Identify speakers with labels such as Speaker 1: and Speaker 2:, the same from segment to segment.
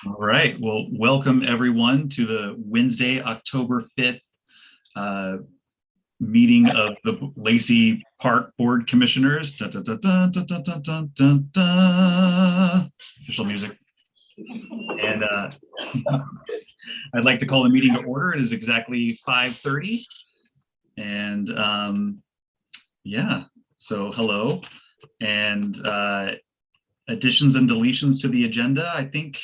Speaker 1: All right. Well, welcome everyone to the Wednesday, October 5th meeting of the Lacey Park Board Commissioners. Dun, dun, dun, dun, dun, dun, dun, dun, dun, dun. Official music. And I'd like to call the meeting to order. It is exactly 5:30. And yeah, so hello. And additions and deletions to the agenda. I think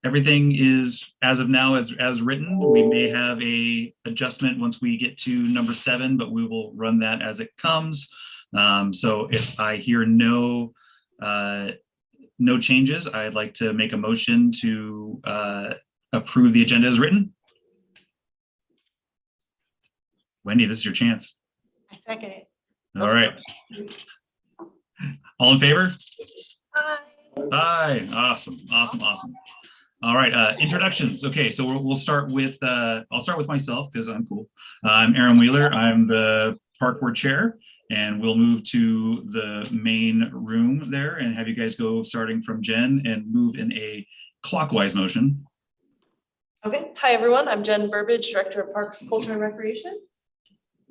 Speaker 1: everything is as of now as written. We may have a adjustment once we get to number 7, but we will run that as it comes. So if I hear no changes, I'd like to make a motion to approve the agenda as written. Wendy, this is your chance.
Speaker 2: I second it.
Speaker 1: All right. All in favor?
Speaker 2: Aye.
Speaker 1: Aye. Awesome. All right, introductions. Okay, so we'll start with, I'll start with myself because I'm cool. I'm Aaron Wheeler. I'm the Park Board Chair, and we'll move to the main room there and have you guys go starting from Jen and move in a clockwise motion.
Speaker 3: Okay, hi everyone. I'm Jen Burbidge, Director of Parks, Culture and Recreation.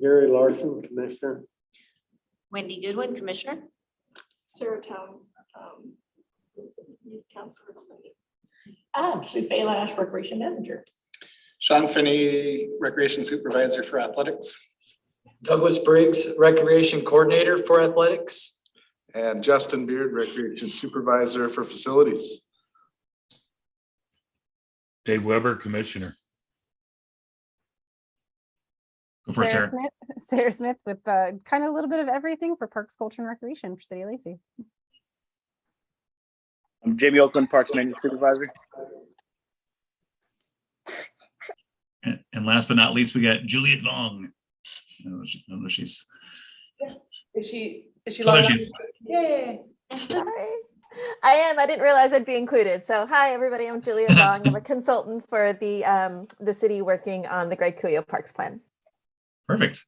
Speaker 4: Gary Larson, Commissioner.
Speaker 2: Wendy Goodwin, Commissioner.
Speaker 3: Sarah Town, Youth Council Representative.
Speaker 5: Sue Faylash, Recreation Manager.
Speaker 6: Sean Finney, Recreation Supervisor for Athletics.
Speaker 7: Douglas Briggs, Recreation Coordinator for Athletics.
Speaker 8: And Justin Beard, Recreation Supervisor for Facilities.
Speaker 9: Dave Weber, Commissioner.
Speaker 1: Go for it, Sarah.
Speaker 10: Sarah Smith with kind of a little bit of everything for Parks, Culture, and Recreation for City of Lacey.
Speaker 11: I'm Jamie Oakland, Parks Maintenance Supervisor.
Speaker 1: And last but not least, we got Juliet Vong. I don't know she's.
Speaker 3: Yeah. Is she
Speaker 1: Oh,
Speaker 3: live?
Speaker 1: she's.
Speaker 3: Yay.
Speaker 12: Hi. I am. I didn't realize I'd be included. So hi, everybody. I'm Julia Vong. I'm a consultant for the city working on the Greg Cuyo Parks Plan.
Speaker 1: Perfect.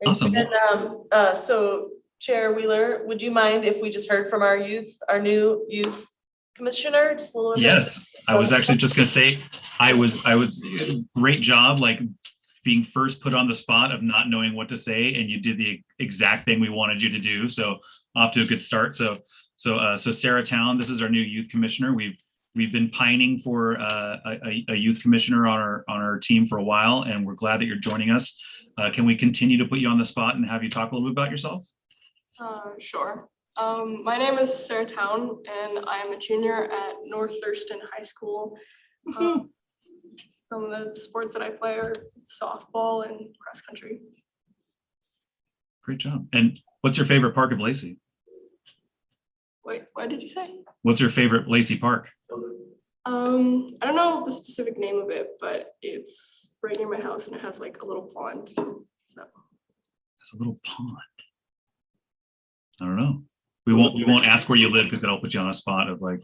Speaker 1: Awesome.
Speaker 3: And so Chair Wheeler, would you mind if we just heard from our new youth commissioner? Just a little bit.
Speaker 1: Yes, I was actually just gonna say, I was great job, like being first put on the spot of not knowing what to say, and you did the exact thing we wanted you to do. So off to a good start. So Sarah Town, this is our new youth commissioner. We've been pining for a youth commissioner on our team for a while, and we're glad that you're joining us. Can we continue to put you on the spot and have you talk a little bit about yourself?
Speaker 3: Sure. My name is Sarah Town, and I'm a junior at North Thurston High School. Some of the sports that I play are softball and cross country.
Speaker 1: Great job. And what's your favorite park of Lacey?
Speaker 3: Wait, what did you say?
Speaker 1: What's your favorite Lacey park?
Speaker 3: I don't know the specific name of it, but it's right near my house and it has like a little pond. So
Speaker 1: It's a little pond. I don't know. We won't ask where you live because that'll put you on a spot of like,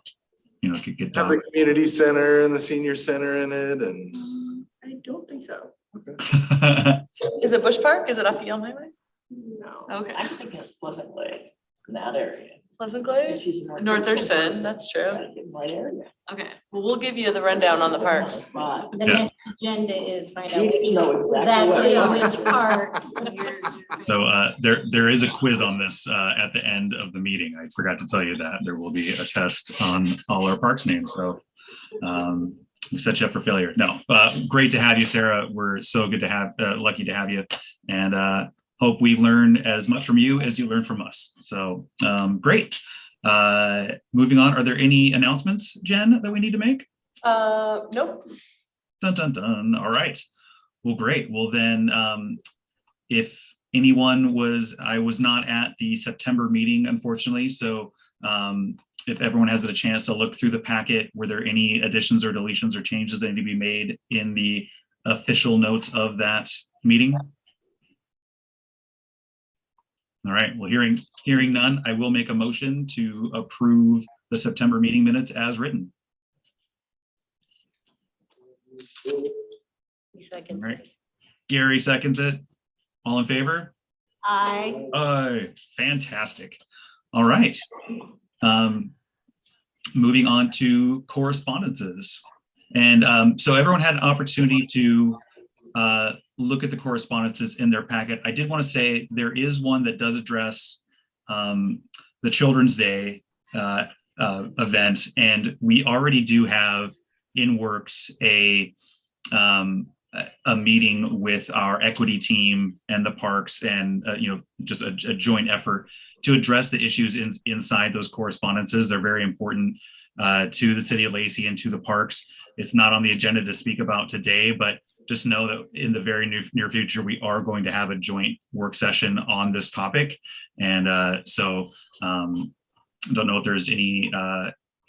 Speaker 1: could get
Speaker 8: Have
Speaker 1: done.
Speaker 8: the community center and the senior center in it, and
Speaker 3: I don't think so.
Speaker 8: okay.
Speaker 3: Is it Bush Park? Is it off Yelm Highway? No. Okay.
Speaker 5: I think that's Pleasant Lake in that area.
Speaker 3: Pleasant Glade?
Speaker 5: She's in
Speaker 3: North Thurston, that's true.
Speaker 5: Gotta give them right area.
Speaker 3: Okay, well, we'll give you the rundown on the parks.
Speaker 5: Spot.
Speaker 2: The next agenda is find out
Speaker 5: You need to know
Speaker 2: exactly
Speaker 5: exactly
Speaker 2: which part.
Speaker 1: So there is a quiz on this at the end of the meeting. I forgot to tell you that there will be a test on all our parks names. So we set you up for failure. No, great to have you, Sarah. We're so good to have, lucky to have you, and hope we learn as much from you as you learn from us. So great. Moving on, are there any announcements, Jen, that we need to make?
Speaker 3: Nope.
Speaker 1: Dun, dun, dun. All right. Well, great. Well, then, if anyone I was not at the September meeting, unfortunately. So if everyone has a chance to look through the packet, were there any additions or deletions or changes that need to be made in the official notes of that meeting? All right, well, hearing none, I will make a motion to approve the September meeting minutes as written. All right. Gary seconds it. All in favor?
Speaker 2: Aye.
Speaker 1: Aye. Fantastic. All right. moving on to correspondences. And so everyone had an opportunity to look at the correspondences in their packet. I did want to say there is one that does address the Children's Day event, and we already do have in works a meeting with our equity team and the parks, and just a joint effort to address the issues inside those correspondences. They're very important to the city of Lacey and to the parks. It's not on the agenda to speak about today, but just know that in the very near future, we are going to have a joint work session on this topic. And I don't know if there's any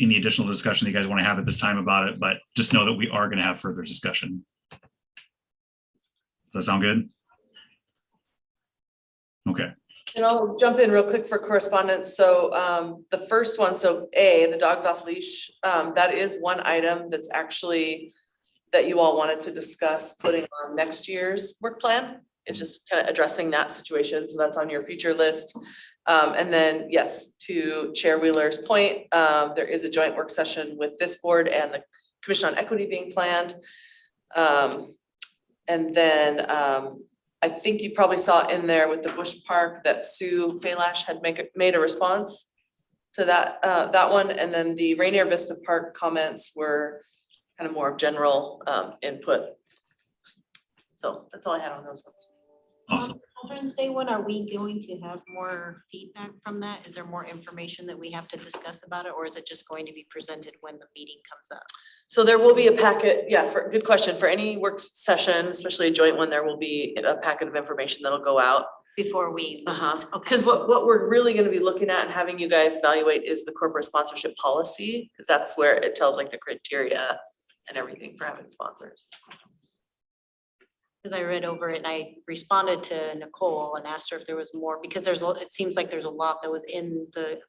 Speaker 1: additional discussion you guys want to have at this time about it, but just know that we are going to have further discussion. Does that sound good? Okay.
Speaker 13: And I'll jump in real quick for correspondence. So the first one, so A, the dogs off leash, that is one item that's actually that you all wanted to discuss putting on next year's work plan. It's just kind of addressing that situation. So that's on your future list. And then, yes, to Chair Wheeler's point, there is a joint work session with this board and the Commission on Equity being planned. And then I think you probably saw in there with the Bush Park that Sue Faylash had made a response to that one. And then the Rainier Vista Park comments were kind of more of general input. So that's all I had on those ones.
Speaker 1: Awesome.
Speaker 2: Children's Day one, are we going to have more feedback from that? Is there more information that we have to discuss about it, or is it just going to be presented when the meeting comes up?
Speaker 13: So there will be a packet, good question. For any work session, especially a joint one, there will be a packet of information that'll go out.
Speaker 2: Before we. Okay.
Speaker 13: Because what we're really gonna be looking at and having you guys evaluate is the corporate sponsorship policy, because that's where it tells like the criteria and everything for having sponsors.
Speaker 2: Because I read over it and I responded to Nicole and asked her if there was more, because it seems like there's a lot that was in the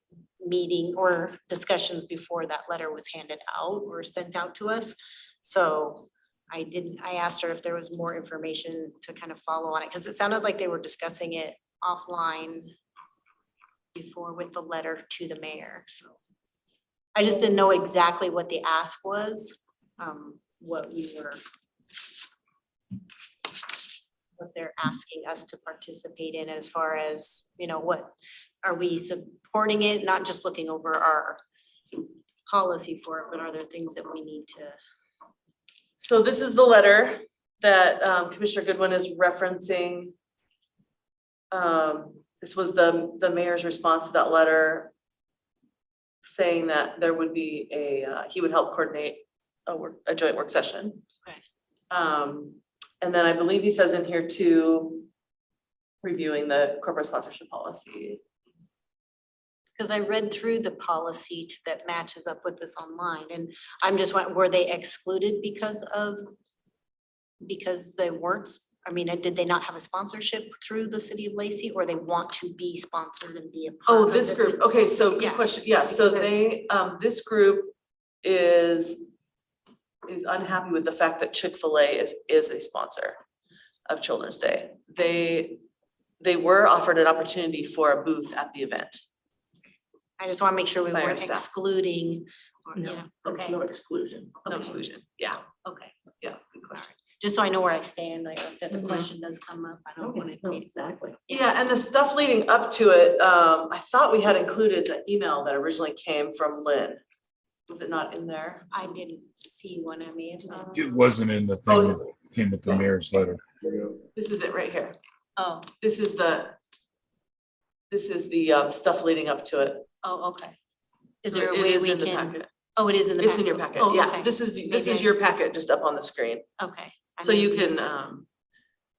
Speaker 2: meeting or discussions before that letter was handed out or sent out to us. So I asked her if there was more information to kind of follow on it, because it sounded like they were discussing it offline before with the letter to the mayor. So I just didn't know exactly what the ask was, what they're asking us to participate in, as far as, what are we supporting it, not just looking over our policy for it, but are there things that we need to?
Speaker 13: So this is the letter that Commissioner Goodwin is referencing. This was the mayor's response to that letter, saying that there would be he would help coordinate a joint work session.
Speaker 2: Okay.
Speaker 13: And then I believe he says in here too, reviewing the corporate sponsorship policy.
Speaker 2: Because I read through the policy that matches up with this online, and I'm just wondering, were they excluded because they weren't, did they not have a sponsorship through the city of Lacey, or they want to be sponsored and be a part
Speaker 13: Oh,
Speaker 2: of
Speaker 13: this group,
Speaker 2: city?
Speaker 13: okay, so good
Speaker 2: Yeah.
Speaker 13: question, yeah, so they, this group is unhappy with the fact that Chick-fil-A is a sponsor of Children's Day. They were offered an opportunity for a booth at the event.
Speaker 2: I just want to make sure we
Speaker 13: By our
Speaker 2: weren't
Speaker 13: staff.
Speaker 2: excluding, or,
Speaker 5: No,
Speaker 2: okay,
Speaker 5: no exclusion.
Speaker 13: No exclusion, yeah,
Speaker 2: okay.
Speaker 13: yeah, good question.
Speaker 2: Just so I know where I stand, like, if the
Speaker 5: Mhm.
Speaker 2: question does come up, I don't want
Speaker 5: No,
Speaker 2: to.
Speaker 5: exactly.
Speaker 13: Yeah, and the stuff leading up to it, I thought we had included the email that originally came from Lynn. Was it not in there?
Speaker 2: I didn't see one, I mean.
Speaker 9: It wasn't in the thing that came with the mayor's letter.
Speaker 13: This is it right here.
Speaker 2: Oh,
Speaker 13: This is the stuff leading up to it.
Speaker 2: oh, okay. Is
Speaker 13: So
Speaker 2: there a
Speaker 13: it
Speaker 2: way
Speaker 13: is
Speaker 2: we
Speaker 13: in the
Speaker 2: can?
Speaker 13: packet.
Speaker 2: Oh, it is in the.
Speaker 13: It's in your packet,
Speaker 2: Oh,
Speaker 13: yeah.
Speaker 2: okay.
Speaker 13: This is
Speaker 2: Maybe I
Speaker 13: your
Speaker 2: should-
Speaker 13: packet just up on the screen.
Speaker 2: Okay. I
Speaker 13: So
Speaker 2: may
Speaker 13: you
Speaker 2: have
Speaker 13: can,
Speaker 2: missed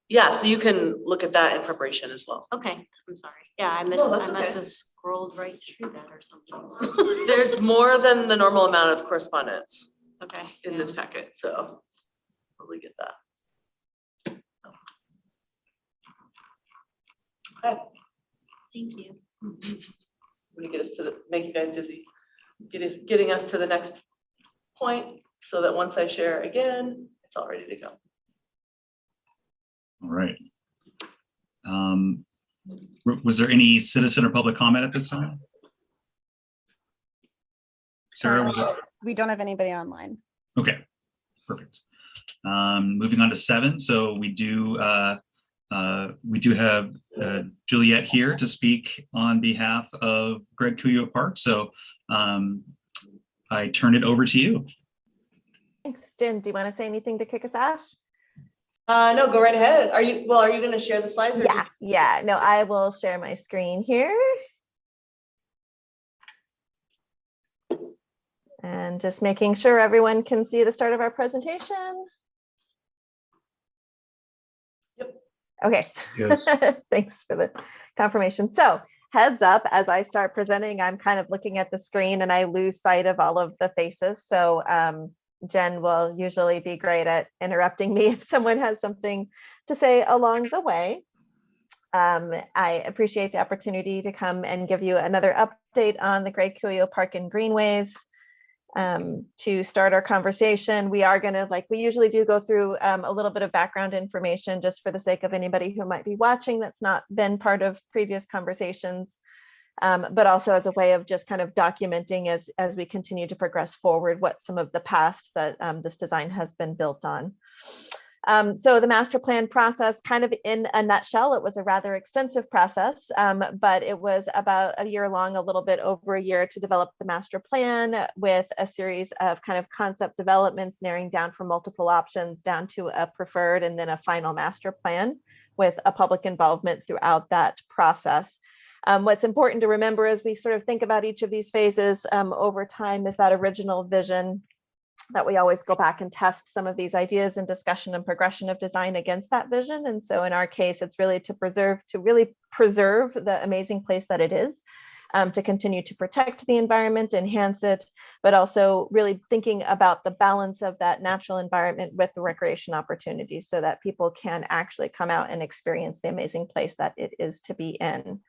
Speaker 2: it.
Speaker 13: so you can look at that in preparation as well.
Speaker 2: Okay, I'm sorry. Yeah, I
Speaker 13: that's
Speaker 2: must
Speaker 13: okay.
Speaker 2: have scrolled right through that or something.
Speaker 13: There's more than the normal amount of correspondence
Speaker 2: Okay.
Speaker 13: in
Speaker 2: yeah.
Speaker 13: this packet, so probably get that. Okay,
Speaker 2: Thank you.
Speaker 13: I'm gonna get us make you guys dizzy. Getting us to the next point, so that once I share again, it's all ready to go.
Speaker 1: All right. Was there any citizen or public comment at this time? Sarah, was it?
Speaker 10: We don't have anybody online.
Speaker 1: Okay, perfect. Moving on to 7. So we do have Juliet here to speak on behalf of Greg Kuyo Park. So I turn it over to you.
Speaker 12: Thanks, Jen. Do you want to say anything to kick us off?
Speaker 13: No, go right ahead. Are you gonna share the slides? Or
Speaker 12: Yeah. No, I will share my screen here. And just making sure everyone can see the start of our presentation.
Speaker 13: Yep.
Speaker 12: Okay.
Speaker 9: Yes.
Speaker 12: Thanks for the confirmation. So heads up, as I start presenting, I'm kind of looking at the screen and I lose sight of all of the faces. So Jen will usually be great at interrupting me if someone has something to say along the way. I appreciate the opportunity to come and give you another update on the Greg Kuyo Park and Greenways. To start our conversation, we are going to, like we usually do, go through a little bit of background information just for the sake of anybody who might be watching that's not been part of previous conversations, but also as a way of just kind of documenting as we continue to progress forward what some of the past that this design has been built on. So the master plan process, kind of in a nutshell, it was a rather extensive process, but it was about a year long, a little bit over a year, to develop the master plan with a series of kind of concept developments, narrowing down from multiple options down to a preferred and then a final master plan with a public involvement throughout that process. What's important to remember as we sort of think about each of these phases over time is that original vision, that we always go back and test some of these ideas and discussion and progression of design against that vision. And so in our case, it's really to really preserve the amazing place that it is, to continue to protect the environment, enhance it, but also really thinking about the balance of that natural environment with the recreation opportunities so that people can actually come out and experience the amazing place that it is to be in.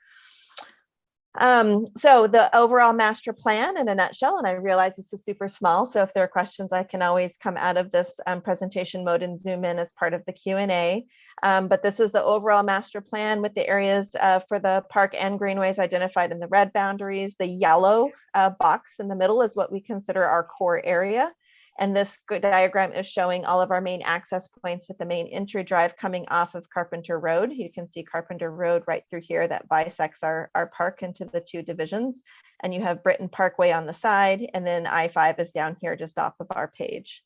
Speaker 12: So the overall master plan in a nutshell, and I realize this is super small, so if there are questions, I can always come out of this presentation mode and zoom in as part of the Q&A. But this is the overall master plan with the areas for the park and greenways identified in the red boundaries. The yellow box in the middle is what we consider our core area. And this diagram is showing all of our main access points with the main entry drive coming off of Carpenter Road. You can see Carpenter Road right through here that bisects our park into the 2 divisions. And you have Britton Parkway on the side, and then I-5 is down here just off of our page.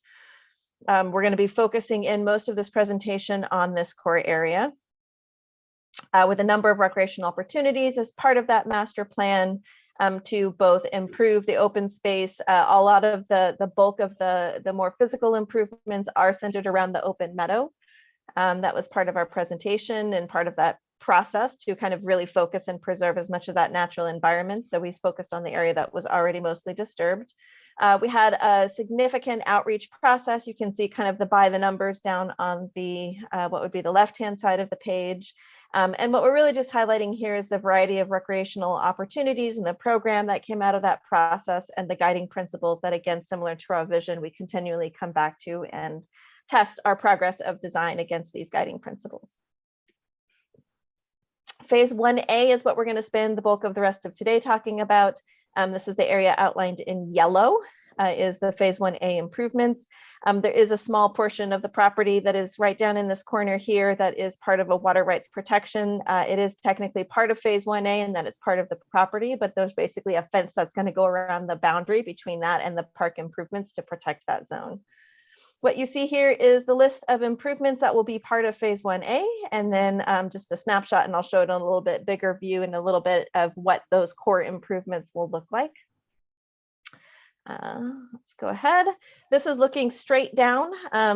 Speaker 12: We're going to be focusing in most of this presentation on this core area with a number of recreational opportunities as part of that master plan. To both improve the open space. A lot of the bulk of the more physical improvements are centered around the open meadow. That was part of our presentation and part of that process to kind of really focus and preserve as much of that natural environment. So we focused on the area that was already mostly disturbed. We had a significant outreach process. You can see kind of by the numbers down on the what would be the left-hand side of the page. And what we're really just highlighting here is the variety of recreational opportunities and the program that came out of that process and the guiding principles that, again, similar to our vision, we continually come back to and test our progress of design against these guiding principles. Phase 1A is what we're going to spend the bulk of the rest of today talking about. This is the area outlined in yellow. Is the phase 1A improvements. There is a small portion of the property that is right down in this corner here that is part of a water rights protection. It is technically part of phase 1A and that it's part of the property, but there's basically a fence that's going to go around the boundary between that and the park improvements to protect that zone. What you see here is the list of improvements that will be part of phase 1A, and then just a snapshot, and I'll show it in a little bit bigger view and a little bit of what those core improvements will look like. Let's go ahead. This is looking straight down,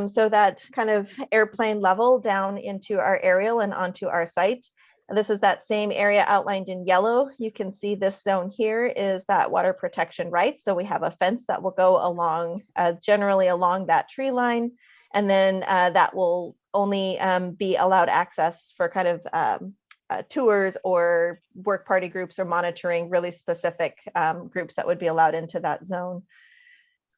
Speaker 12: so that kind of airplane level down into our aerial and onto our site. This is that same area outlined in yellow. You can see this zone here is that water protection right. So we have a fence that will go along, generally along that tree line, and then that will only be allowed access for kind of tours or work party groups or monitoring really specific groups that would be allowed into that zone.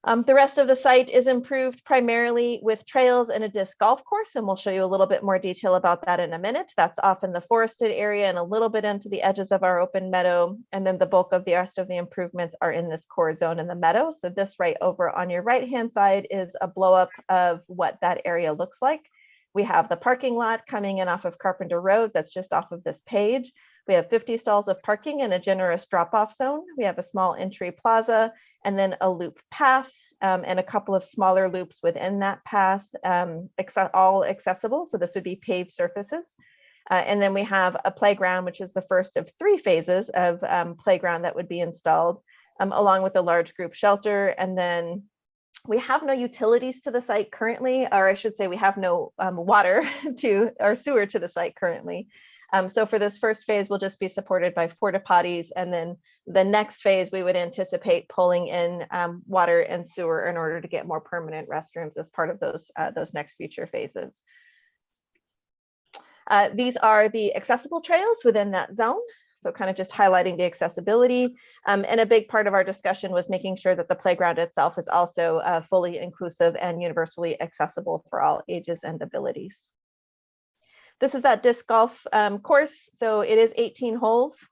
Speaker 12: The rest of the site is improved primarily with trails and a disc golf course, and we'll show you a little bit more detail about that in a minute. That's often the forested area and a little bit into the edges of our open meadow. And then the bulk of the rest of the improvements are in this core zone in the meadow. So this right over on your right-hand side is a blow up of what that area looks like. We have the parking lot coming in off of Carpenter Road. That's just off of this page. We have 50 stalls of parking and a generous drop-off zone. We have a small entry plaza and then a loop path and a couple of smaller loops within that path, all accessible. So this would be paved surfaces. And then we have a playground, which is the first of 3 phases of playground that would be installed, along with a large group shelter. And then we have no utilities to the site currently, or I should say we have no water to or sewer to the site currently. So for this first phase, we'll just be supported by porta potties. And then the next phase, we would anticipate pulling in water and sewer in order to get more permanent restrooms as part of those next future phases. These are the accessible trails within that zone. So kind of just highlighting the accessibility. And a big part of our discussion was making sure that the playground itself is also fully inclusive and universally accessible for all ages and abilities. This is that disc golf course. So it is 18 holes.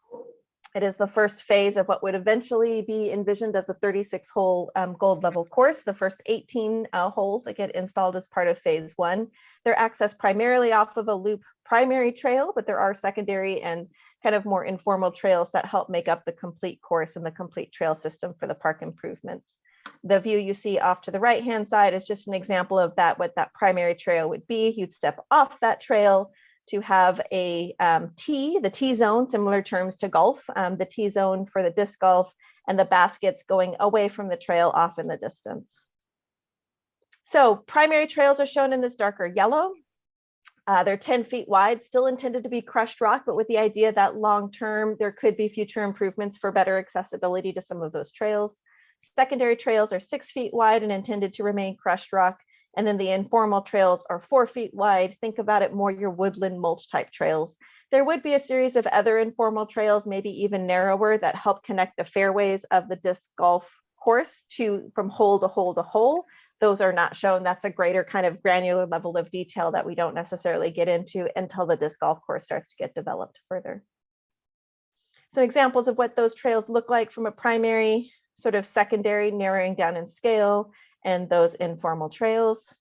Speaker 12: It is the first phase of what would eventually be envisioned as a 36-hole gold level course. The first 18 holes that get installed as part of phase 1. They're accessed primarily off of a loop primary trail, but there are secondary and kind of more informal trails that help make up the complete course and the complete trail system for the park improvements. The view you see off to the right-hand side is just an example of that, what that primary trail would be. You'd step off that trail to have a tee, the tee zone, similar terms to golf, the tee zone for the disc golf, and the baskets going away from the trail off in the distance. So primary trails are shown in this darker yellow. They're 10 feet wide, still intended to be crushed rock, but with the idea that long-term, there could be future improvements for better accessibility to some of those trails. Secondary trails are 6 feet wide and intended to remain crushed rock. And then the informal trails are 4 feet wide. Think about it more your woodland mulch type trails. There would be a series of other informal trails, maybe even narrower, that help connect the fairways of the disc golf course from hole to hole to hole. Those are not shown. That's a greater kind of granular level of detail that we don't necessarily get into until the disc golf course starts to get developed further. Some examples of what those trails look like from a primary, sort of secondary, narrowing down in scale, and those informal trails.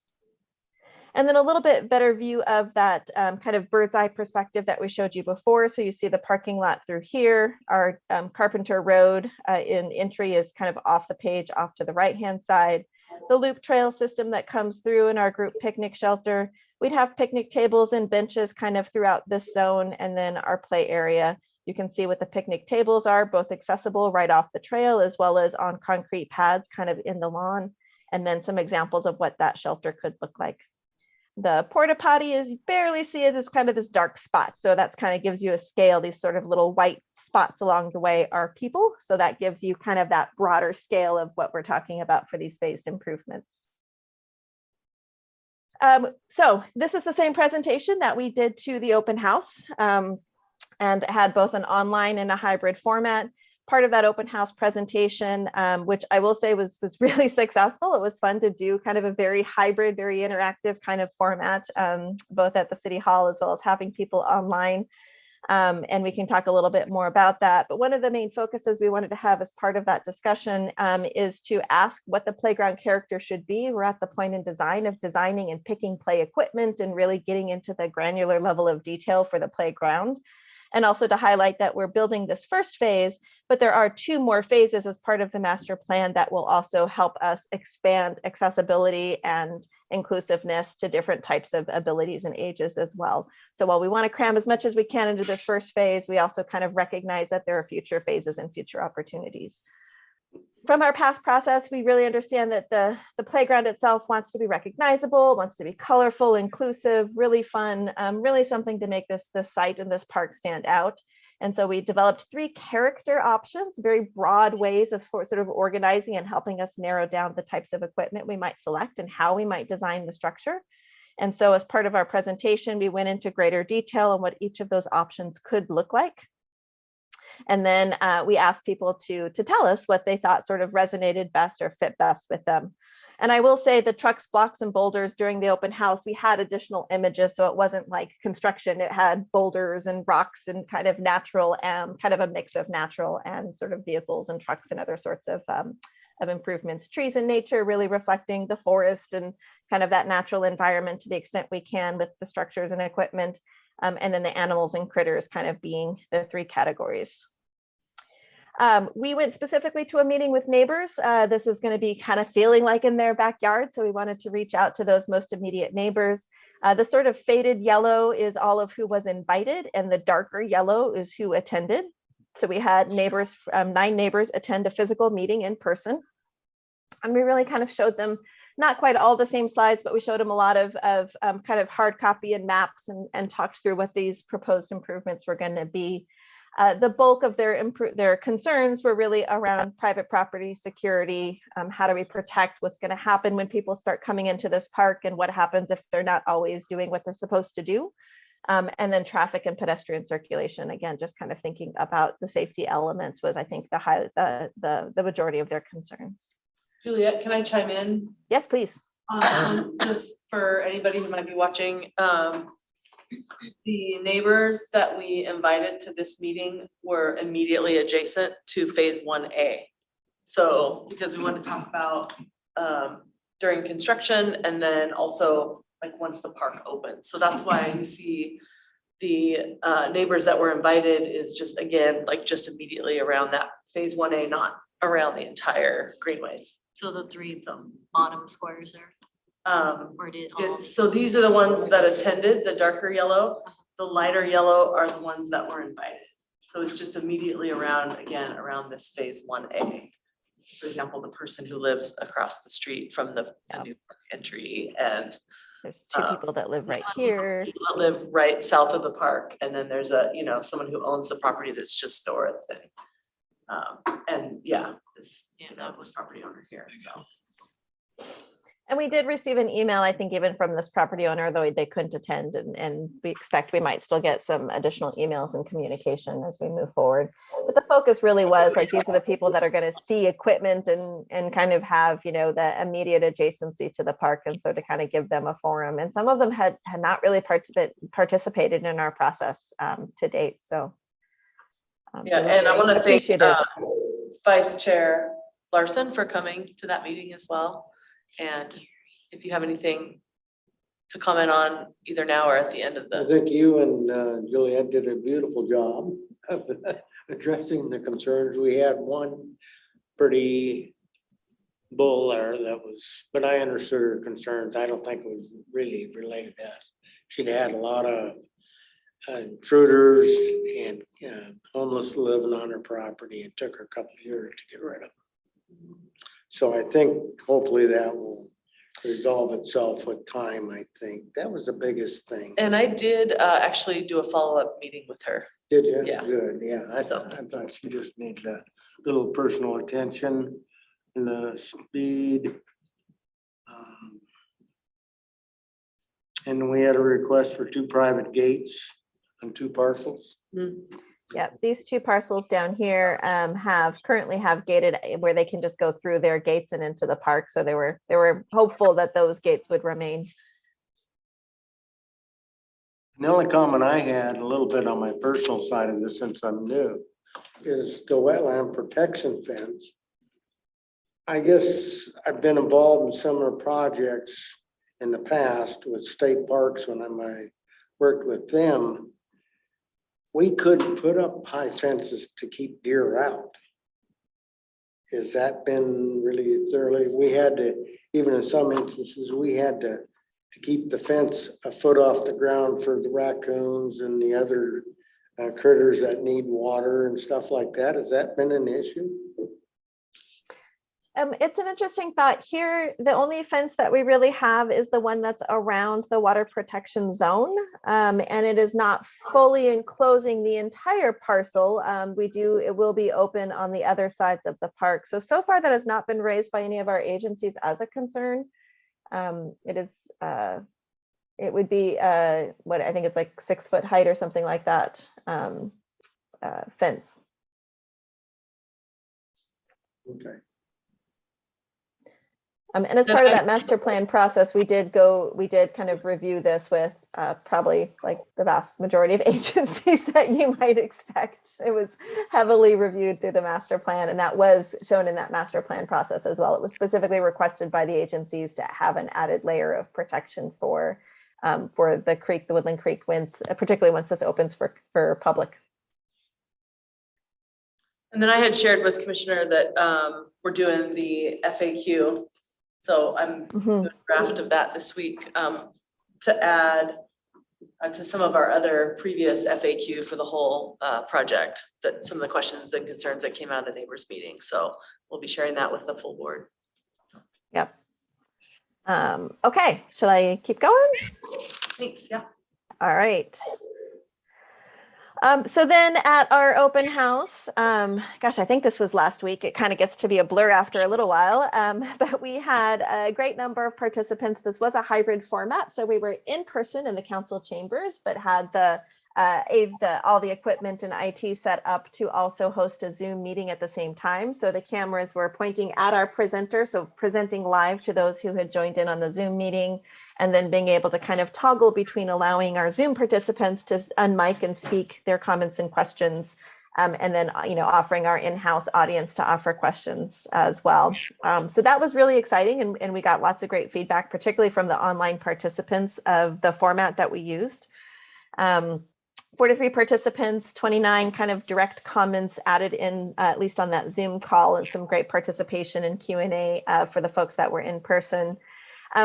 Speaker 12: And then a little bit better view of that kind of bird's eye perspective that we showed you before. So you see the parking lot through here. Our Carpenter Road in entry is kind of off the page, off to the right-hand side. The loop trail system that comes through in our group picnic shelter. We'd have picnic tables and benches kind of throughout this zone, and then our play area. You can see what the picnic tables are, both accessible right off the trail as well as on concrete pads kind of in the lawn. And then some examples of what that shelter could look like. The porta potty is, you barely see it as kind of this dark spot. So that's kind of gives you a scale. These sort of little white spots along the way are people. So that gives you kind of that broader scale of what we're talking about for these phased improvements. So this is the same presentation that we did to the open house and it had both an online and a hybrid format. Part of that open house presentation, which I will say was really successful. It was fun to do kind of a very hybrid, very interactive kind of format, both at the City Hall as well as having people online. And we can talk a little bit more about that. But one of the main focuses we wanted to have as part of that discussion is to ask what the playground character should be. We're at the point in design of designing and picking play equipment and really getting into the granular level of detail for the playground. And also to highlight that we're building this first phase, but there are 2 more phases as part of the master plan that will also help us expand accessibility and inclusiveness to different types of abilities and ages as well. So while we want to cram as much as we can into this first phase, we also kind of recognize that there are future phases and future opportunities. From our past process, we really understand that the playground itself wants to be recognizable, wants to be colorful, inclusive, really fun, really something to make this site and this park stand out. And so we developed 3 character options, very broad ways of sort of organizing and helping us narrow down the types of equipment we might select and how we might design the structure. And so as part of our presentation, we went into greater detail on what each of those options could look like. And then we asked people to tell us what they thought sort of resonated best or fit best with them. And I will say the trucks, blocks, and boulders during the open house, we had additional images. So it wasn't like construction. It had boulders and rocks and kind of natural and kind of a mix of natural and sort of vehicles and trucks and other sorts of improvements. Trees in nature really reflecting the forest and kind of that natural environment to the extent we can with the structures and equipment. And then the animals and critters kind of being the three categories. We went specifically to a meeting with neighbors. This is going to be kind of feeling like in their backyard. So we wanted to reach out to those most immediate neighbors. The sort of faded yellow is all of who was invited, and the darker yellow is who attended. So we had neighbors, 9 neighbors attend a physical meeting in person. And we really kind of showed them not quite all the same slides, but we showed them a lot of kind of hard copy and maps and talked through what these proposed improvements were going to be. The bulk of their concerns were really around private property security. How do we protect what's going to happen when people start coming into this park, and what happens if they're not always doing what they're supposed to do? And then traffic and pedestrian circulation. Again, just kind of thinking about the safety elements was, I think, the majority of their concerns.
Speaker 13: Juliet, can I chime in?
Speaker 12: Yes, please.
Speaker 13: Just for anybody who might be watching, the neighbors that we invited to this meeting were immediately adjacent to phase 1A. So because we want to talk about during construction and then also like once the park opens. So that's why you see the neighbors that were invited is just, again, like just immediately around that phase 1A, not around the entire greenways.
Speaker 2: So the 3 of them bottom squares there. Or did all?
Speaker 13: So these are the ones that attended, the darker yellow. The lighter yellow are the ones that were invited. So it's just immediately around, again, around this phase 1A. For example, the person who lives across the street from the new park entry, and
Speaker 12: there's 2 people that live right here.
Speaker 13: People that live right south of the park, and then there's a, you know, someone who owns the property that's just north. And yeah, that was property owner here. So.
Speaker 12: And we did receive an email, I think, even from this property owner, though they couldn't attend, and we expect we might still get some additional emails and communication as we move forward. But the focus really was like, these are the people that are going to see equipment and kind of have, you know, the immediate adjacency to the park. And so to kind of give them a forum, and some of them had not really participated in our process to date. So.
Speaker 13: Yeah, and I want to thank Vice Chair Larson for coming to that meeting as well. And if you have anything to comment on either now or at the end of
Speaker 4: I
Speaker 13: the.
Speaker 4: think you and Juliet did a beautiful job of addressing the concerns. We had one pretty bull there that was, but I understood her concerns. I don't think it was really related to us. She'd had a lot of intruders and homeless living on her property. It took her a couple of years to get rid of them. So I think hopefully that will resolve itself with time. I think that was the biggest thing.
Speaker 13: And I did actually do a follow-up meeting with her.
Speaker 4: Did you?
Speaker 13: Yeah.
Speaker 4: Good. Yeah. I thought she just needed a little personal attention and the speed. And we had a request for 2 private gates on 2 parcels.
Speaker 12: Yeah, these 2 parcels down here currently have gated where they can just go through their gates and into the park. So they were hopeful that those gates would remain.
Speaker 4: The only comment I had a little bit on my personal side of this, since I'm new, is the wetland protection fence. I guess I've been involved in similar projects in the past with state parks when I worked with them. We couldn't put up high fences to keep deer out. Has that been really thoroughly? We had to, even in some instances, we had to keep the fence a foot off the ground for the raccoons and the other critters that need water and stuff like that. Has that been an issue?
Speaker 12: It's an interesting thought here. The only fence that we really have is the one that's around the water protection zone. And it is not fully enclosing the entire parcel. It will be open on the other sides of the park. So far that has not been raised by any of our agencies as a concern. It would be what I think it's like 6 foot height or something like that fence.
Speaker 4: Okay.
Speaker 12: And as part of that master plan process, we did kind of review this with probably like the vast majority of agencies that you might expect. It was heavily reviewed through the master plan, and that was shown in that master plan process as well. It was specifically requested by the agencies to have an added layer of protection for the creek, the Woodland Creek, particularly once this opens for public.
Speaker 13: And then I had shared with Commissioner that we're doing the FAQ. So I'm doing a draft of that this week to add to some of our other previous FAQ for the whole project, that some of the questions and concerns that came out of the neighbors meeting. So we'll be sharing that with the full board.
Speaker 12: Yep. Okay, shall I keep going?
Speaker 13: Thanks, yeah.
Speaker 12: All right. So then at our open house, gosh, I think this was last week. It kind of gets to be a blur after a little while, but we had a great number of participants. This was a hybrid format, so we were in person in the council chambers, but had all the equipment and IT set up to also host a Zoom meeting at the same time. So the cameras were pointing at our presenter, so presenting live to those who had joined in on the Zoom meeting, and then being able to kind of toggle between allowing our Zoom participants to unmic and speak their comments and questions, and then offering our in-house audience to offer questions as well. So that was really exciting, and we got lots of great feedback, particularly from the online participants of the format that we used. 43 participants, 29 kind of direct comments added in, at least on that Zoom call, and some great participation in Q&A for the folks that were in person.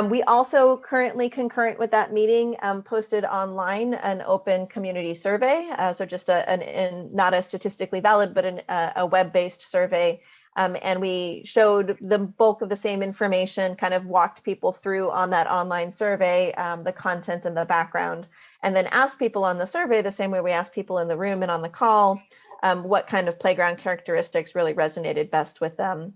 Speaker 12: We also currently, concurrent with that meeting, posted online an open community survey. So just not a statistically valid, but a web-based survey. And we showed the bulk of the same information, kind of walked people through on that online survey, the content and the background, and then asked people on the survey the same way we asked people in the room and on the call, what kind of playground characteristics really resonated best with them.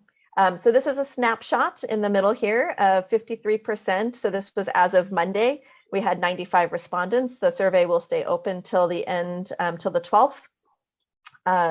Speaker 12: So this is a snapshot in the middle here of 53%. So this was as of Monday. We had 95 respondents. The survey will stay open till the end, till the 12th.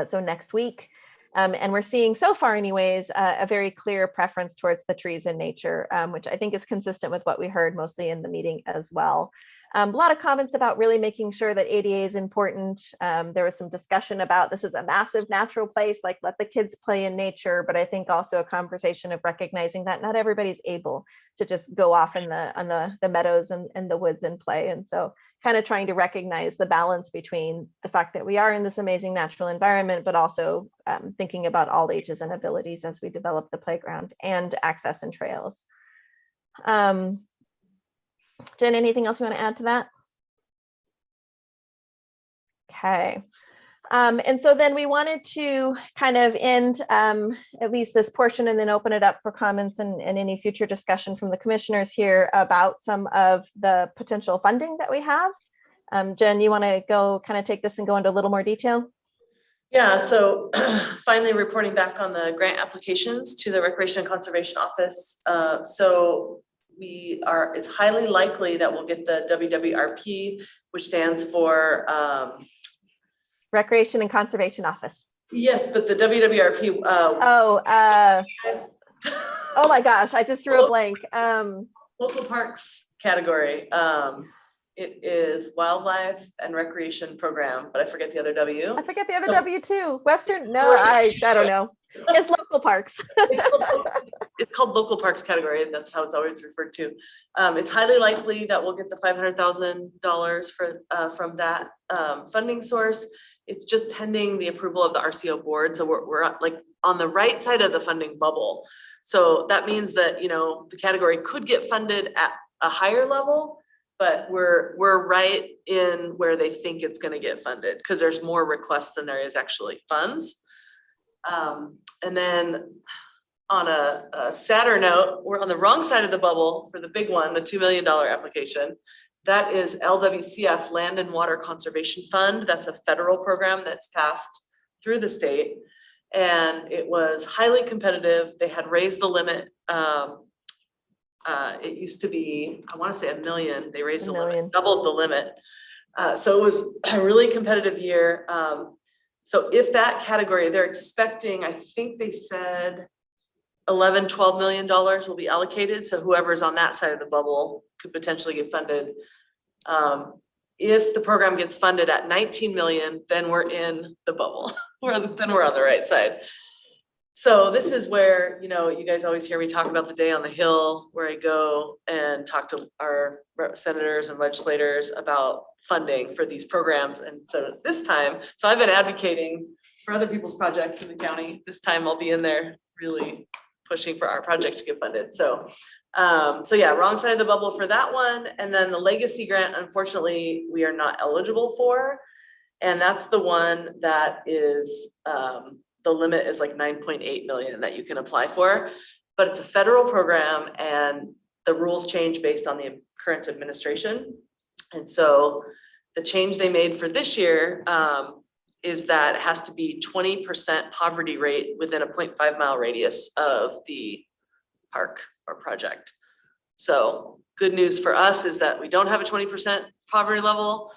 Speaker 12: So next week. And we're seeing so far anyways, a very clear preference towards the trees and nature, which I think is consistent with what we heard mostly in the meeting as well. A lot of comments about really making sure that ADA is important. There was some discussion about this is a massive natural place, like let the kids play in nature, but I think also a conversation of recognizing that not everybody's able to just go off in the meadows and the woods and play. And so kind of trying to recognize the balance between the fact that we are in this amazing natural environment, but also thinking about all ages and abilities as we develop the playground and access and trails. Jen, anything else you want to add to that? Okay. And so then we wanted to kind of end at least this portion and then open it up for comments and any future discussion from the commissioners here about some of the potential funding that we have. Jen, you want to go kind of take this and go into a little more detail?
Speaker 13: Yeah, so finally reporting back on the grant applications to the Recreation and Conservation Office. It's highly likely that we'll get the WWRP, which stands for
Speaker 12: Recreation and Conservation Office.
Speaker 13: Yes, but the WWRP.
Speaker 12: Oh my gosh, I just drew a blank.
Speaker 13: Local parks category. It is Wildlife and Recreation Program, but I forget the other W.
Speaker 12: I forget the other W too. Western? No, I don't know. It's local parks.
Speaker 13: It's called local parks category. That's how it's always referred to. It's highly likely that we'll get the $500,000 from that funding source. It's just pending the approval of the RCO board. So we're like on the right side of the funding bubble. So that means that, the category could get funded at a higher level, but we're right in where they think it's going to get funded because there's more requests than there is actually funds. And then on a sadder note, we're on the wrong side of the bubble for the big one, the $2 million application. That is LWCF, Land and Water Conservation Fund. That's a federal program that's passed through the state. And it was highly competitive. They had raised the limit. It used to be, I want to say $1 million. They raised the limit, doubled the limit. So it was a really competitive year. So if that category, they're expecting, I think they said $12 million will be allocated. So whoever's on that side of the bubble could potentially get funded. If the program gets funded at 19 million, then we're in the bubble, then we're on the right side. So this is where, you know, you guys always hear me talk about the day on the Hill, where I go and talk to our senators and legislators about funding for these programs. And so this time, so I've been advocating for other people's projects in the county. This time I'll be in there really pushing for our project to get funded. So yeah, wrong side of the bubble for that one. And then the legacy grant, unfortunately, we are not eligible for. And that's the one that is, the limit is like 9.8 million that you can apply for, but it's a federal program and the rules change based on the current administration. And so the change they made for this year is that it has to be 20% poverty rate within a 0.5 mile radius of the park or project. So good news for us is that we don't have a 20% poverty level.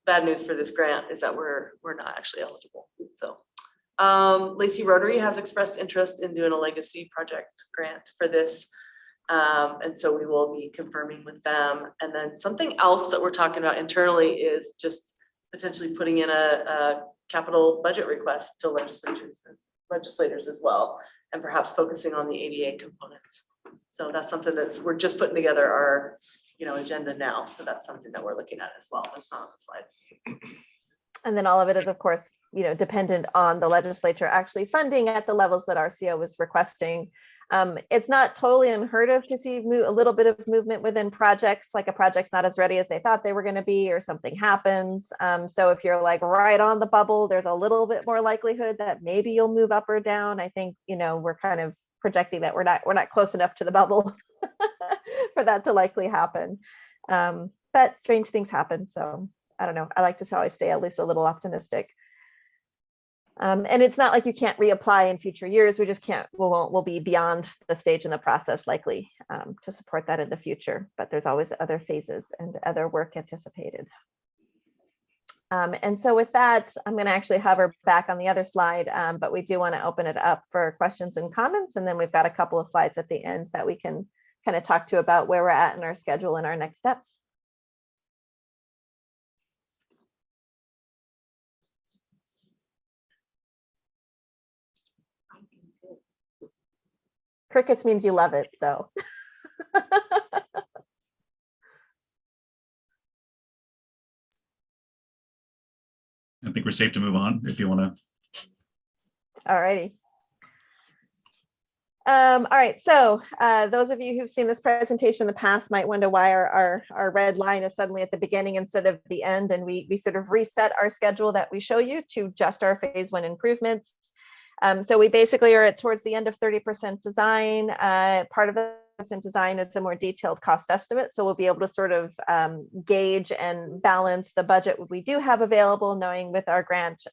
Speaker 13: Bad news for this grant is that we're not actually eligible. So Lacey Rotary has expressed interest in doing a legacy project grant for this. And so we will be confirming with them. And then something else that we're talking about internally is just potentially putting in a capital budget request to legislators as well, and perhaps focusing on the ADA components. So that's something we're just putting together our, you know, agenda now. So that's something that we're looking at as well. That's not on the slide.
Speaker 12: And then all of it is, of course, you know, dependent on the legislature actually funding at the levels that RCO was requesting. It's not totally unheard of to see a little bit of movement within projects, like a project's not as ready as they thought they were going to be, or something happens. So if you're like right on the bubble, there's a little bit more likelihood that maybe you'll move up or down. I think, you know, we're kind of projecting that we're not close enough to the bubble for that to likely happen. But strange things happen. So I don't know. I like to always stay at least a little optimistic. And it's not like you can't reapply in future years. We just can't, we'll be beyond the stage in the process likely to support that in the future, but there's always other phases and other work anticipated. And so with that, I'm going to actually hover back on the other slide, but we do want to open it up for questions and comments. And then we've got a couple of slides at the end that we can kind of talk to about where we're at in our schedule and our next steps. Crickets means you love it, so.
Speaker 1: I think we're safe to move on if you want to.
Speaker 12: All righty. All right, so those of you who've seen this presentation in the past might wonder why our red line is suddenly at the beginning instead of the end, and we sort of reset our schedule that we show you to just our phase 1 improvements. So we basically are towards the end of 30% design. Part of the design is a more detailed cost estimate. So we'll be able to sort of gauge and balance the budget we do have available, knowing with our grant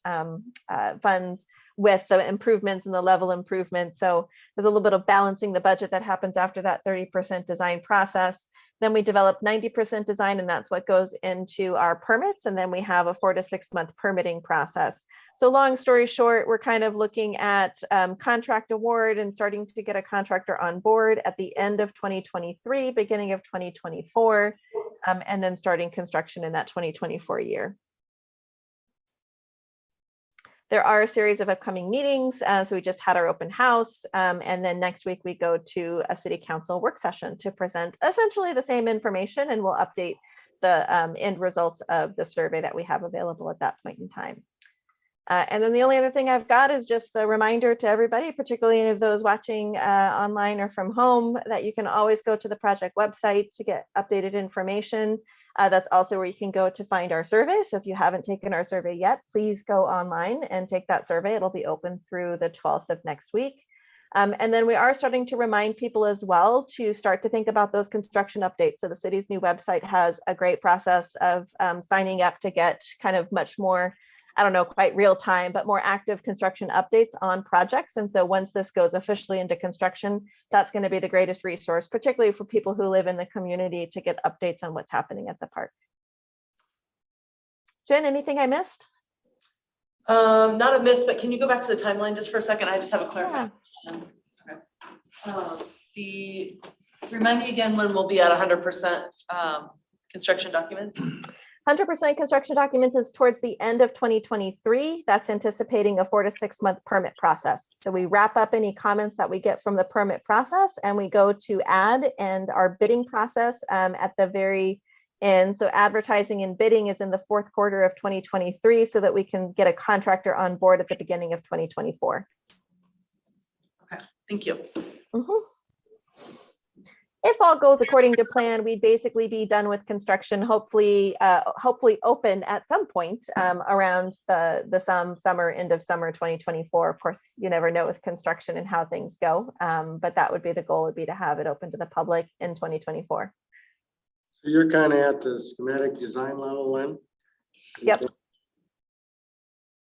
Speaker 12: funds, with the improvements and the level improvements. So there's a little bit of balancing the budget that happens after that 30% design process. Then we develop 90% design, and that's what goes into our permits. And then we have a 4 to 6 month permitting process. So long story short, we're kind of looking at contract award and starting to get a contractor on board at the end of 2023, beginning of 2024, and then starting construction in that 2024 year. There are a series of upcoming meetings. So we just had our open house. And then next week we go to a city council work session to present essentially the same information, and we'll update the end results of the survey that we have available at that point in time. And then the only other thing I've got is just the reminder to everybody, particularly any of those watching online or from home, that you can always go to the project website to get updated information. That's also where you can go to find our survey. So if you haven't taken our survey yet, please go online and take that survey. It'll be open through the 12th of next week. And then we are starting to remind people as well to start to think about those construction updates. So the city's new website has a great process of signing up to get kind of much more, I don't know, quite real time, but more active construction updates on projects. And so once this goes officially into construction, that's going to be the greatest resource, particularly for people who live in the community, to get updates on what's happening at the park. Jen, anything I missed?
Speaker 13: Not a miss, but can you go back to the timeline just for a second? I just have a clarification.
Speaker 12: Yeah.
Speaker 13: Okay. Remind me again when we'll be at 100% construction documents?
Speaker 12: 100% construction documents is towards the end of 2023. That's anticipating a 4 to 6 month permit process. So we wrap up any comments that we get from the permit process and we go to ad and our bidding process at the very end. So advertising and bidding is in the fourth quarter of 2023 so that we can get a contractor on board at the beginning of 2024.
Speaker 13: Okay, thank you.
Speaker 12: Mhm. If all goes according to plan, we'd basically be done with construction, hopefully open at some point around the summer, end of summer 2024. Of course, you never know with construction and how things go, but that would be the goal, would be to have it open to the public in 2024.
Speaker 4: So you're kind of at the schematic design level then?
Speaker 12: Yep.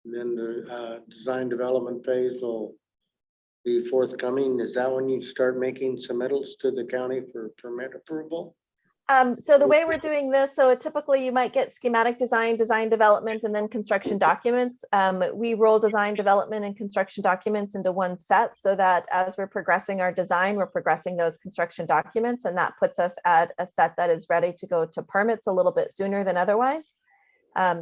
Speaker 4: And then the design development phase will be forthcoming. Is that when you start making submittals to the county for permit approval?
Speaker 12: So the way we're doing this, so typically you might get schematic design, design development, and then construction documents. We roll design development and construction documents into one set so that as we're progressing our design, we're progressing those construction documents, and that puts us at a set that is ready to go to permits a little bit sooner than otherwise.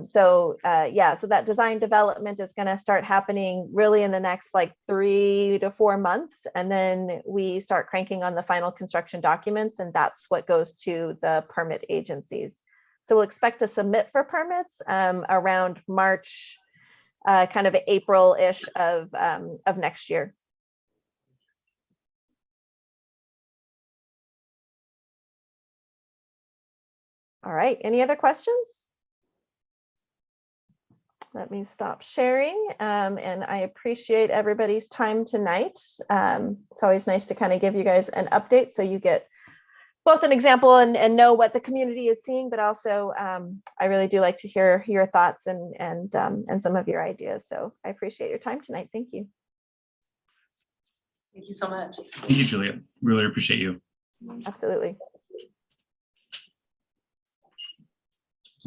Speaker 12: So that design development is going to start happening really in the next like 3 to 4 months. And then we start cranking on the final construction documents, and that's what goes to the permit agencies. So we'll expect to submit for permits around March, kind of April-ish of next year. All right, any other questions? Let me stop sharing, and I appreciate everybody's time tonight. It's always nice to kind of give you guys an update so you get both an example and know what the community is seeing, but also I really do like to hear your thoughts and some of your ideas. So I appreciate your time tonight. Thank you.
Speaker 13: Thank you so much.
Speaker 1: Thank you, Julia. Really appreciate you.
Speaker 12: Absolutely.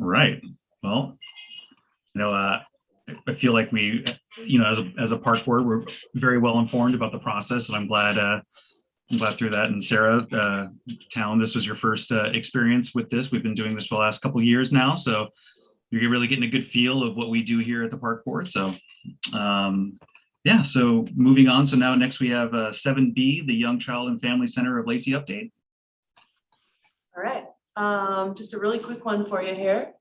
Speaker 1: All right. Well, I feel like we, as a park board, we're very well informed about the process, and I'm glad through that. And Sarah, Town, this was your first experience with this. We've been doing this for the last couple of years now, so you're really getting a good feel of what we do here at the park board. So, yeah. So moving on. So now next we have 7B, the Young Child and Family Center of Lacey update.
Speaker 13: All right. Just a really quick one for you here.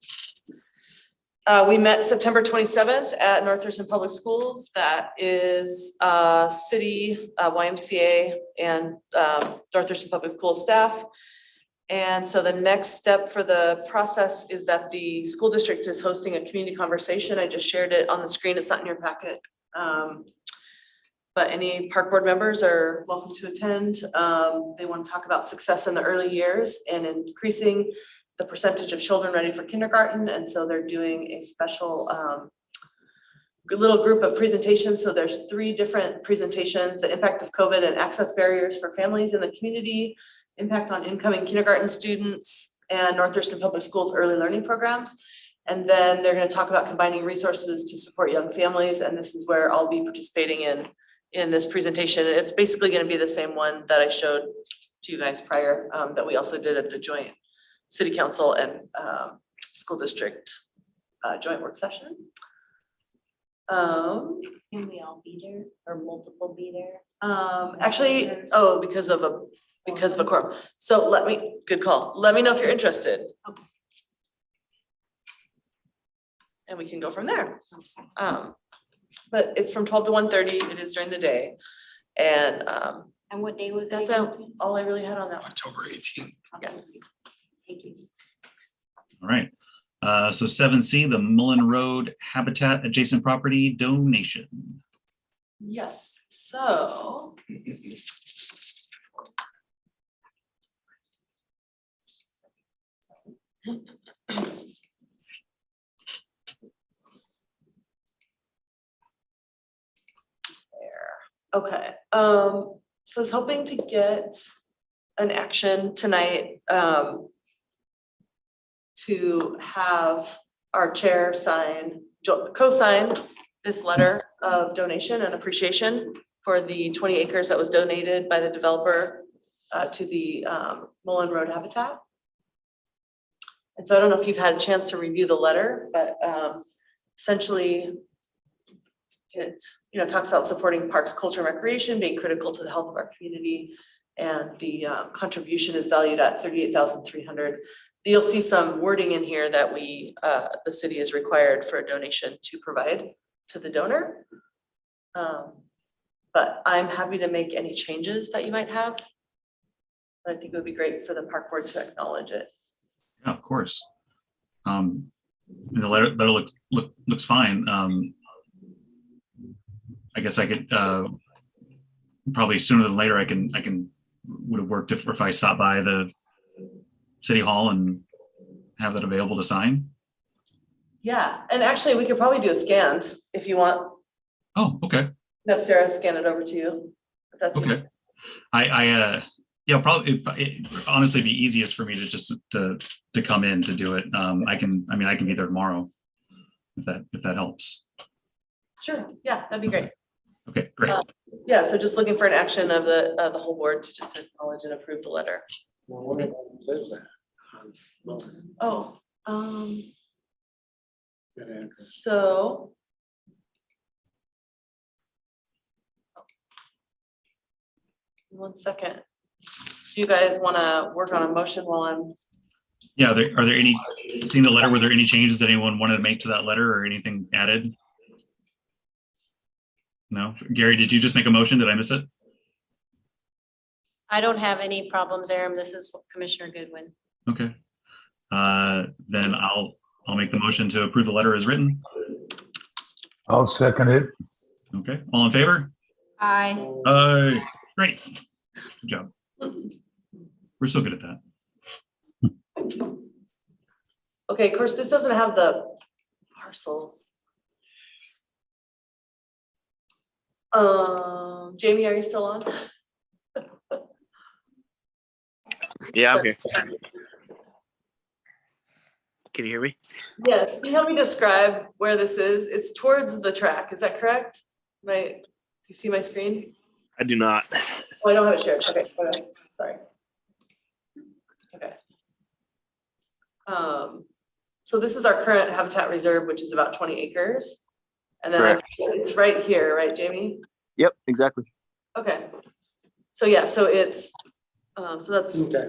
Speaker 13: We met September 27th at North Thurston Public Schools. That is city, YMCA, and North Thurston Public Schools staff. And so the next step for the process is that the school district is hosting a community conversation. I just shared it on the screen. It's not in your packet. But any park board members are welcome to attend. They want to talk about success in the early years and increasing the percentage of children ready for kindergarten. And so they're doing a special little group of presentations. So there's 3 different presentations: the impact of COVID and access barriers for families in the community, impact on incoming kindergarten students, and North Thurston Public Schools early learning programs. And then they're going to talk about combining resources to support young families. And this is where I'll be participating in this presentation. It's basically going to be the same one that I showed to you guys prior, that we also did at the joint City Council and school district joint work session.
Speaker 2: Can we all be there or multiple be there?
Speaker 13: Actually, because of a quorum. So good call. Let me know if you're interested.
Speaker 2: Okay.
Speaker 13: And we can go from there. But it's from 12 to 1:30. It is during the day. And
Speaker 2: what day was that?
Speaker 13: that's all I really had on that one.
Speaker 8: October 18th.
Speaker 13: Yes.
Speaker 2: Thank you.
Speaker 1: All right. So 7C, the Mullen Road Habitat Adjacent Property Donation.
Speaker 13: Yes, so. Okay, so I was hoping to get an action tonight to have our chair co-sign this letter of donation and appreciation for the 20 acres that was donated by the developer to the Mullen Road Habitat. And so I don't know if you've had a chance to review the letter, but essentially it, talks about supporting parks, culture, and recreation, being critical to the health of our community. And the contribution is valued at $38,300. You'll see some wording in here that the city is required for a donation to provide to the donor. But I'm happy to make any changes that you might have. I think it would be great for the park board to acknowledge it.
Speaker 1: Yeah, of course. The letter looks fine. I guess I could probably sooner than later. I would have worked if I stopped by the city hall and have that available to sign.
Speaker 13: Yeah, and actually we could probably do a scanned if you want.
Speaker 1: Oh, okay.
Speaker 13: Have Sarah scan it over to you. If that's
Speaker 1: Okay. Yeah, probably it honestly be easiest for me to just to come in to do it. I can be there tomorrow if that helps.
Speaker 13: Sure. Yeah, that'd be great.
Speaker 1: Okay, great.
Speaker 13: Yeah, so just looking for an action of the whole board to just acknowledge and approve the letter.
Speaker 4: Well, what says that?
Speaker 13: Oh,
Speaker 4: That address.
Speaker 13: so. One second. Do you guys want to work on a motion while I'm?
Speaker 1: Yeah, are there any, seeing the letter, were there any changes that anyone wanted to make to that letter or anything added? No? Gary, did you just make a motion? Did I miss it?
Speaker 2: I don't have any problems there. This is Commissioner Goodwin.
Speaker 1: Okay. Then I'll make the motion to approve the letter as written.
Speaker 9: I'll second it.
Speaker 1: Okay, all in favor?
Speaker 2: Aye.
Speaker 1: Great. Good job. We're so good at that.
Speaker 13: Okay, of course, this doesn't have the parcels. Jamie, are you still on?
Speaker 11: Yeah, I'm here. Can you hear me?
Speaker 13: Yes, can you help me describe where this is? It's towards the track, is that correct? Do you see my screen?
Speaker 11: I do not.
Speaker 13: Oh, I don't have it shared, okay, sorry. Okay. So this is our current habitat reserve, which is about 20 acres. And then
Speaker 11: Correct.
Speaker 13: it's right here, right, Jamie?
Speaker 11: Yep, exactly.
Speaker 13: Okay. So yeah, so it's, so
Speaker 4: Okay.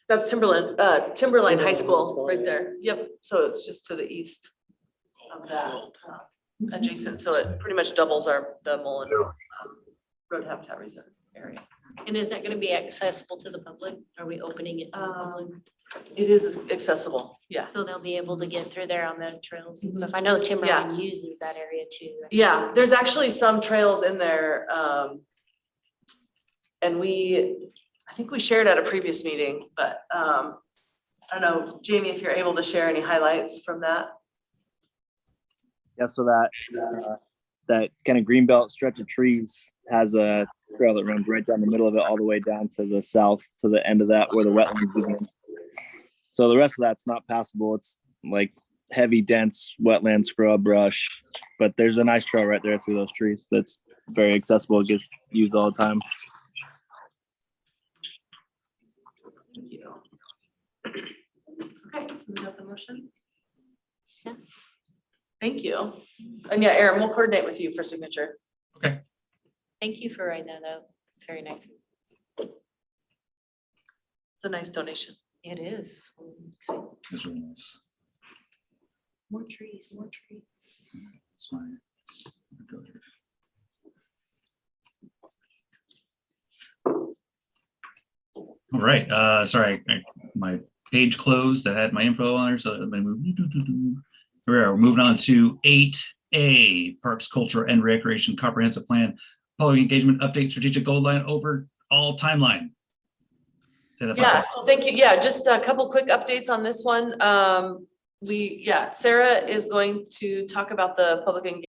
Speaker 13: that's Timberline High School right there. Yep, so it's just to the east of that, adjacent, so it pretty much doubles the Mullen Road Habitat Reserve area.
Speaker 2: And is that going to be accessible to the public? Are we opening it to the public?
Speaker 13: It is accessible, yeah.
Speaker 2: So they'll be able to get through there on the trails and stuff. I know Timberline uses that area too.
Speaker 13: Yeah, there's actually some trails in there. And I think we shared at a previous meeting, but I don't know, Jamie, if you're able to share any highlights from that.
Speaker 11: Yeah, so that kind of greenbelt stretch of trees has a trail that runs right down the middle of it, all the way down to the south, to the end of that where the wetlands begin. So the rest of that's not passable. It's like heavy, dense wetland scrub brush, but there's a nice trail right there through those trees that's very accessible. It gets used all the time.
Speaker 13: Thank you. Okay, so we have the motion.
Speaker 2: Yeah.
Speaker 13: Thank you. And yeah, Aaron, we'll coordinate with you for signature.
Speaker 1: Okay.
Speaker 2: Thank you for writing that out. It's very nice.
Speaker 13: It's a nice donation.
Speaker 2: It is.
Speaker 1: That's really nice.
Speaker 2: More trees, more trees.
Speaker 1: That's my. Go here. All right, sorry, my page closed that had my info on there, so let me move. We're moving on to 8A, Parks, Culture, and Recreation Comprehensive Plan, Public Engagement Update, Strategic Goal Line, Overall Timeline.
Speaker 13: Yeah, so thank you. Yeah, just a couple quick updates on this one. Sarah is going to talk about the public engagement